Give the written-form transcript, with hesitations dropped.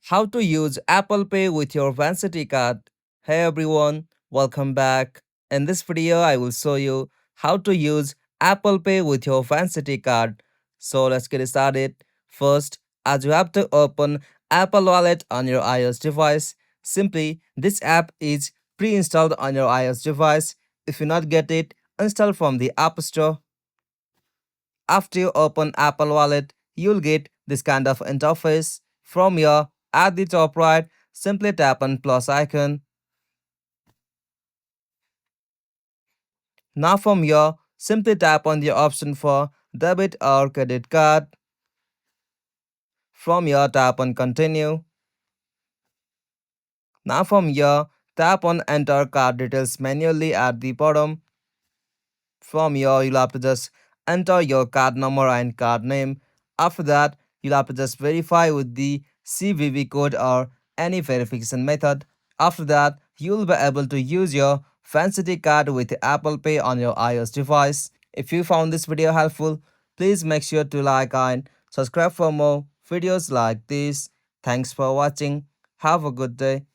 How to use Apple Pay with your Vancity card. Hey everyone, welcome back. In this video, I will show you how to use Apple Pay with your Vancity card. So let's get started. First, as you have to open Apple Wallet on your iOS device, simply this app is pre-installed on your iOS device. If you not get it, install from the App Store. After you open Apple Wallet, you'll get this kind of interface. From here, at the top right, simply tap on plus icon. Now from here, simply tap on the option for debit or credit card. From here, tap on continue. Now from here, tap on enter card details manually at the bottom. From here, you'll have to just enter your card number and card name. After that, you'll have to just verify with the CVV code or any verification method. After that, you'll be able to use your Vancity card with Apple Pay on your iOS device. If you found this video helpful, please make sure to like and subscribe for more videos like this. Thanks for watching. Have a good day.